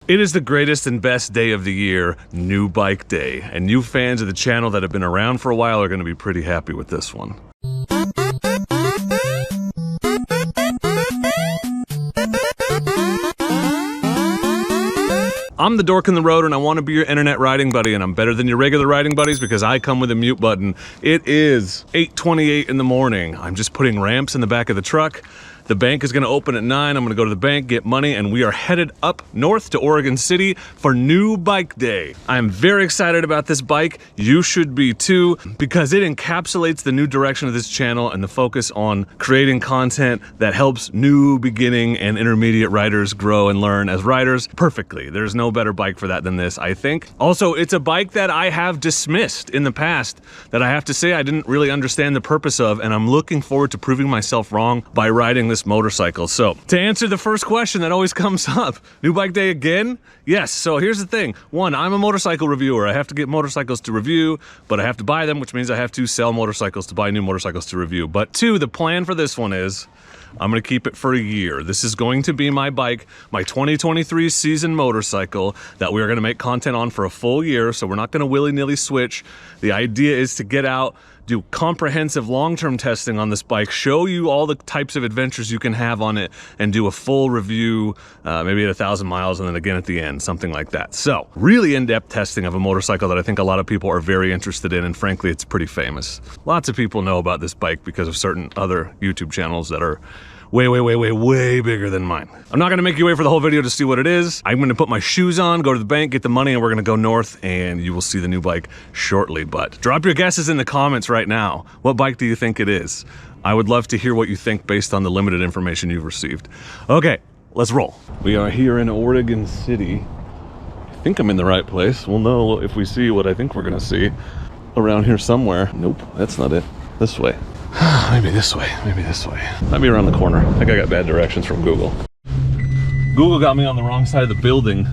It is the greatest and best day of the year, New Bike Day, and new fans of the channel that have been around for a while are going to be pretty happy with this one. I'm the dork in the road and I want to be your internet riding buddy, and I'm better than your regular riding buddies because I come with a mute button. It is 8:28 in the morning. I'm just putting ramps in the back of the truck. The bank is going to open at 9. I'm going to go to the bank, get money, and we are headed up north to Oregon City for New Bike Day. I'm very excited about this bike. You should be too, because it encapsulates the new direction of this channel and the focus on creating content that helps new, beginning, and intermediate riders grow and learn as riders perfectly. There's no better bike for that than this, I think. Also, it's a bike that I have dismissed in the past that I have to say I didn't really understand the purpose of, and I'm looking forward to proving myself wrong by riding this motorcycle. So to answer the first question that always comes up, New Bike Day again? Yes. So here's the thing. One, I'm a motorcycle reviewer. I have to get motorcycles to review, but I have to buy them, which means I have to sell motorcycles to buy new motorcycles to review. But two, the plan for this one is I'm going to keep it for a year. This is going to be my bike, my 2023 season motorcycle that we are going to make content on for a full year. So we're not going to willy-nilly switch. The idea is to get out, do comprehensive long-term testing on this bike, show you all the types of adventures you can have on it, and do a full review, maybe at 1,000 miles and then again at the end, something like that. So really in-depth testing of a motorcycle that I think a lot of people are very interested in, and frankly, it's pretty famous. Lots of people know about this bike because of certain other YouTube channels that are way bigger than mine. I'm not gonna make you wait for the whole video to see what it is. I'm gonna put my shoes on, go to the bank, get the money, and we're gonna go north, and you will see the new bike shortly. But drop your guesses in the comments right now. What bike do you think it is? I would love to hear what you think based on the limited information you've received. Okay, let's roll. We are here in Oregon City. I think I'm in the right place. We'll know if we see what I think we're gonna see around here somewhere. Nope, that's not it. This way. Maybe this way, maybe this way. Might be around the corner. I think I got bad directions from Google. Google got me on the wrong side of the building.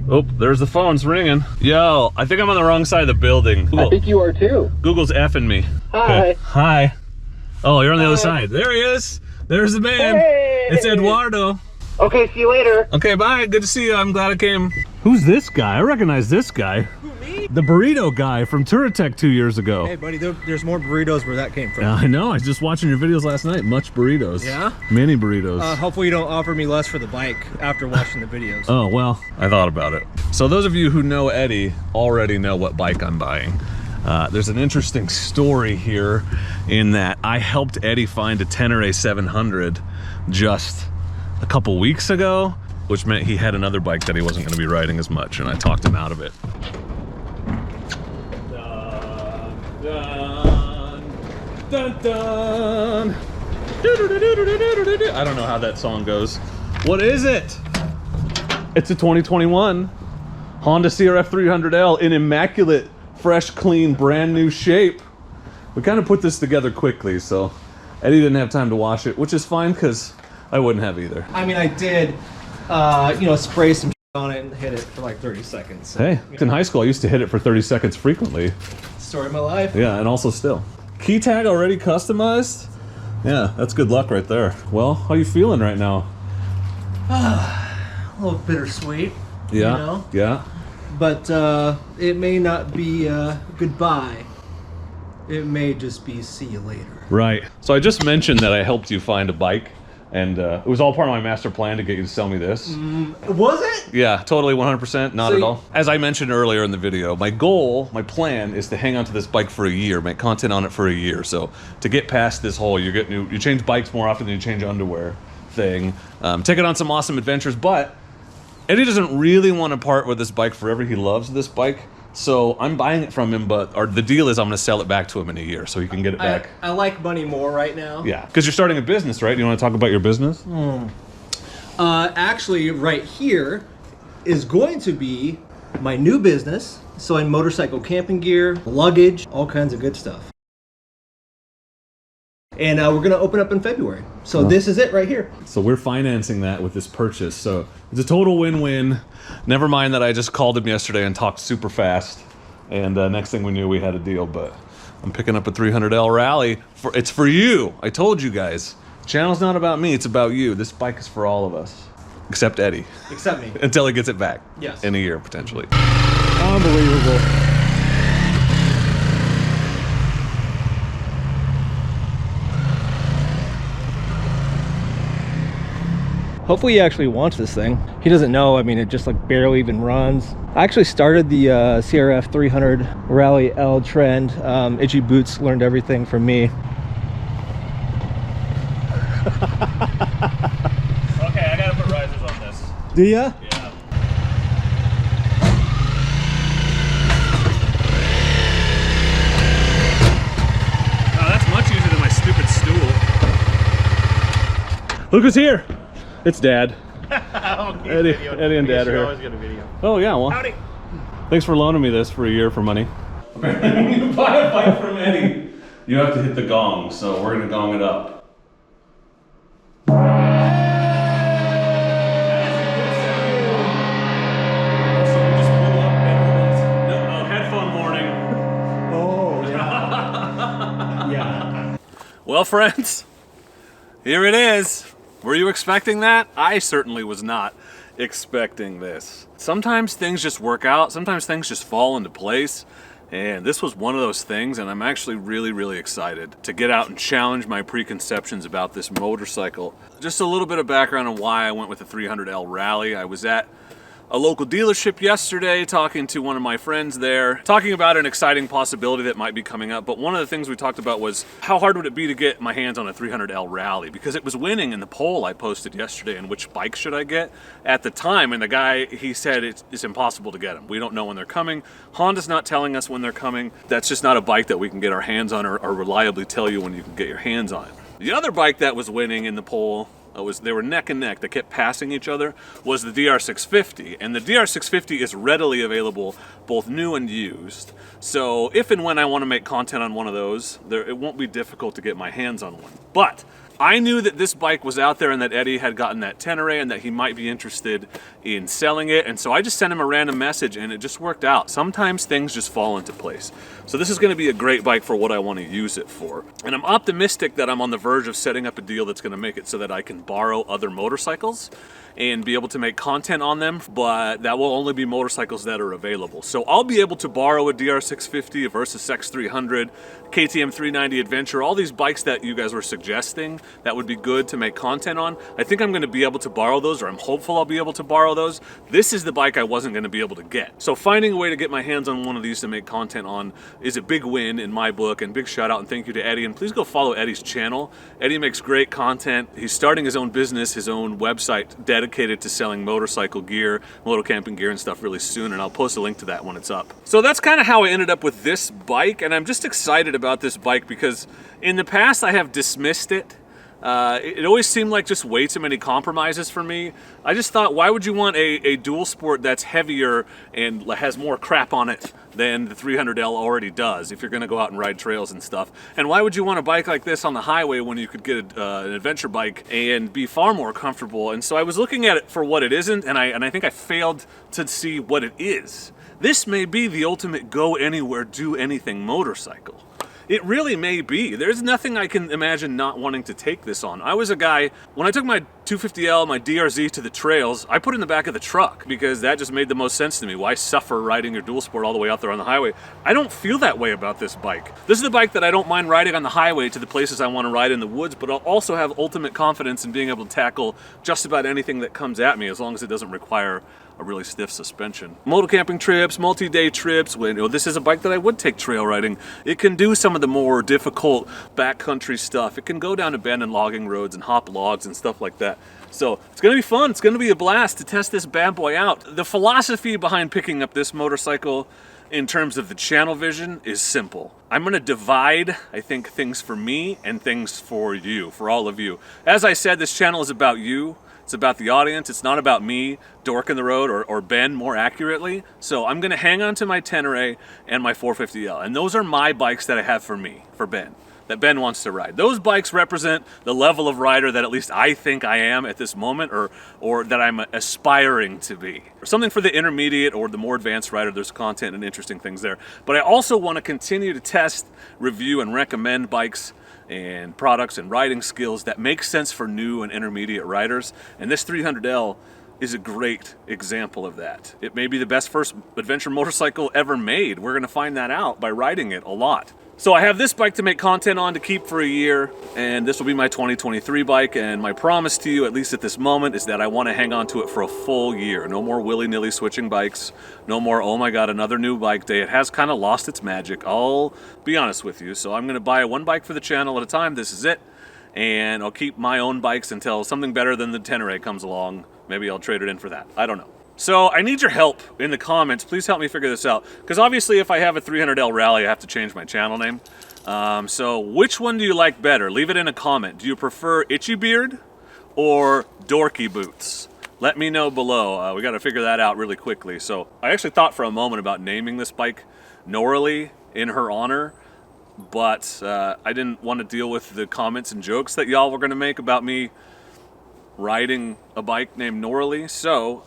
Oh, there's the phone, it's ringing. Yo, I think I'm on the wrong side of the building. Google. I think you are too. Google's effing me. Hi. Okay. Hi. Oh, you're on the other side. There he is. There's the man. Hey. It's Eduardo. Okay, see you later. Okay, bye. Good to see you. I'm glad I came. Who's this guy? I recognize this guy. Who, me? The burrito guy from Touratech 2 years ago. Hey, buddy, there's more burritos where that came from. I know. I was just watching your videos last night. Much burritos. Yeah? Many burritos. Hopefully you don't offer me less for the bike after watching the videos. Oh, well, I thought about it. So those of you who know Eddie already know what bike I'm buying. There's an interesting story here in that I helped Eddie find a Tenere 700 just a couple weeks ago, which meant he had another bike that he wasn't going to be riding as much, and I talked him out of it. Dun, dun, dun, dun. I don't know how that song goes. What is it? It's a 2021 Honda CRF 300L in immaculate, fresh, clean, brand new shape. We kind of put this together quickly, so Eddie didn't have time to wash it, which is fine because I wouldn't have either. I mean, I did, you know, spray some on it and hit it for like 30 seconds. So, Hey, in high school I used to hit it for 30 seconds frequently. Story of my life. Yeah, and also still. Key tag already customized? Yeah, that's good luck right there. Well, how you feeling right now? A little bittersweet. Yeah, You know? yeah. But it may not be goodbye. It may just be see you later. Right. So I just mentioned that I helped you find a bike, and it was all part of my master plan to get you to sell me this. Was it? Yeah, totally 100%, not So at all. As I mentioned earlier in the video, my goal, my plan is to hang on to this bike for a year, make content on it for a year. So to get past this whole, you change bikes more often than you change underwear thing, take it on some awesome adventures, but Eddie doesn't really want to part with this bike forever. He loves this bike. So I'm buying it from him, but the deal is I'm going to sell it back to him in a year so he can get it back. I like money more right now. Yeah, because you're starting a business, right? You want to talk about your business? Actually, right here is going to be my new business. Selling motorcycle camping gear, luggage, all kinds of good stuff. And we're going to open up in February. So this is it right here. So we're financing that with this purchase. So it's a total win-win. Never mind that I just called him yesterday and talked super fast. And next thing we knew, we had a deal. But I'm picking up a 300L Rally. It's for you. I told you guys. Channel's not about me. It's about you. This bike is for all of us. Except Eddie. Except me. Until he gets it back. Yes. In a year, potentially. Unbelievable. Hopefully he actually wants this thing. He doesn't know, I mean, it just like barely even runs. I actually started the CRF 300 Rally L trend. Itchy Boots learned everything from me. Okay, I gotta put risers on this. Do ya? Yeah. Oh, that's much easier than my stupid stool. Look who's here. It's Dad. Eddie and Dad are here. Always get a video. Oh yeah, well. Howdy. Thanks for loaning me this for a year for money. When you buy a bike from Eddie, you have to hit the gong, so we're gonna gong it up. Oh, yeah. Yeah. Well, friends, here it is. Were you expecting that? I certainly was not expecting this. Sometimes things just work out. Sometimes things just fall into place. And this was one of those things, and I'm actually really, really excited to get out and challenge my preconceptions about this motorcycle. Just a little bit of background on why I went with the 300L Rally. I was at a local dealership yesterday talking to one of my friends there, talking about an exciting possibility that might be coming up. But one of the things we talked about was how hard would it be to get my hands on a 300L Rally, because it was winning in the poll I posted yesterday and which bike should I get at the time. And the guy, he said it's impossible to get them. We don't know when they're coming. Honda's not telling us when they're coming. That's just not a bike that we can get our hands on or reliably tell you when you can get your hands on it. The other bike that was winning in the poll, they were neck and neck, they kept passing each other, was the DR650. And the DR650 is readily available, both new and used. So if and when I want to make content on one of those, it won't be difficult to get my hands on one. But I knew that this bike was out there and that Eddie had gotten that Tenere and that he might be interested in selling it. And so I just sent him a random message and it just worked out. Sometimes things just fall into place. So this is going to be a great bike for what I want to use it for. And I'm optimistic that I'm on the verge of setting up a deal that's going to make it so that I can borrow other motorcycles and be able to make content on them, but that will only be motorcycles that are available. So I'll be able to borrow a DR650, a Versys X300, KTM 390 Adventure, all these bikes that you guys were suggesting that would be good to make content on. I think I'm gonna be able to borrow those, or I'm hopeful I'll be able to borrow those. This is the bike I wasn't gonna be able to get. So finding a way to get my hands on one of these to make content on is a big win in my book, and big shout out and thank you to Eddie. And please go follow Eddie's channel. Eddie makes great content. He's starting his own business, his own website dedicated to selling motorcycle gear, moto camping gear and stuff really soon, and I'll post a link to that when it's up. So that's kind of how I ended up with this bike, and I'm just excited about this bike because in the past I have dismissed it. It always seemed like just way too many compromises for me. I just thought, why would you want a dual sport that's heavier and has more crap on it than the 300L already does if you're going to go out and ride trails and stuff? And why would you want a bike like this on the highway when you could get an adventure bike and be far more comfortable? And so I was looking at it for what it isn't, and I think I failed to see what it is. This may be the ultimate go anywhere, do anything motorcycle. It really may be. There's nothing I can imagine not wanting to take this on. I was a guy, when I took my 250L, my DRZ to the trails, I put it in the back of the truck because that just made the most sense to me. Why suffer riding your dual sport all the way out there on the highway? I don't feel that way about this bike. This is the bike that I don't mind riding on the highway to the places I want to ride in the woods, but I'll also have ultimate confidence in being able to tackle just about anything that comes at me as long as it doesn't require a really stiff suspension. Moto camping trips, multi-day trips, this is a bike that I would take trail riding. It can do some of the more difficult backcountry stuff. It can go down abandoned logging roads and hop logs and stuff like that. So it's gonna be fun. It's gonna be a blast to test this bad boy out. The philosophy behind picking up this motorcycle in terms of the channel vision is simple. I'm gonna divide, I think, things for me and things for you, for all of you. As I said, this channel is about you. It's about the audience. It's not about me, Dork in the road, or Ben more accurately. So I'm gonna hang on to my Tenere and my 450L. And those are my bikes that I have for me, for Ben, that Ben wants to ride. Those bikes represent the level of rider that at least I think I am at this moment, or that I'm aspiring to be. Or something for the intermediate or the more advanced rider. There's content and interesting things there. But I also wanna continue to test, review, and recommend bikes and products and riding skills that make sense for new and intermediate riders. And this 300L is a great example of that. It may be the best first adventure motorcycle ever made. We're gonna find that out by riding it a lot. So I have this bike to make content on to keep for a year, and this will be my 2023 bike, and my promise to you, at least at this moment, is that I want to hang on to it for a full year. No more willy-nilly switching bikes. No more, oh my god, another new bike day. It has kind of lost its magic, I'll be honest with you. So I'm going to buy one bike for the channel at a time. This is it. And I'll keep my own bikes until something better than the Tenere comes along. Maybe I'll trade it in for that. I don't know. So I need your help in the comments. Please help me figure this out. Because obviously if I have a 300L Rally, I have to change my channel name. So which one do you like better? Leave it in a comment. Do you prefer Itchy Beard or Dorky Boots? Let me know below. We got to figure that out really quickly. So I actually thought for a moment about naming this bike Norley in her honor. But I didn't want to deal with the comments and jokes that y'all were going to make about me riding a bike named Norley. So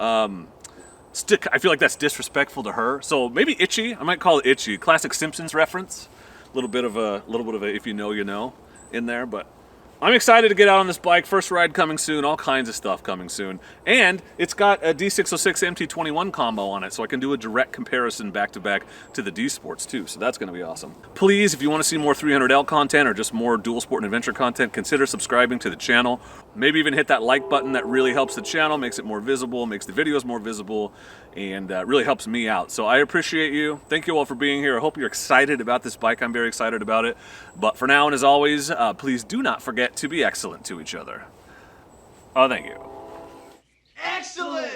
I feel like that's disrespectful to her. So maybe Itchy. I might call it Itchy. Classic Simpsons reference. A little bit of a if you know, you know in there. But I'm excited to get out on this bike. First ride coming soon. All kinds of stuff coming soon. And it's got a D606 MT21 combo on it, so I can do a direct comparison back to back to the D Sports too. So that's going to be awesome. Please, if you want to see more 300L content or just more dual sport and adventure content, consider subscribing to the channel. Maybe even hit that like button. That really helps the channel, makes it more visible, makes the videos more visible, and really helps me out. So I appreciate you. Thank you all for being here. I hope you're excited about this bike. I'm very excited about it. But for now, and as always, please do not forget to be excellent to each other. Oh, thank you. Excellent!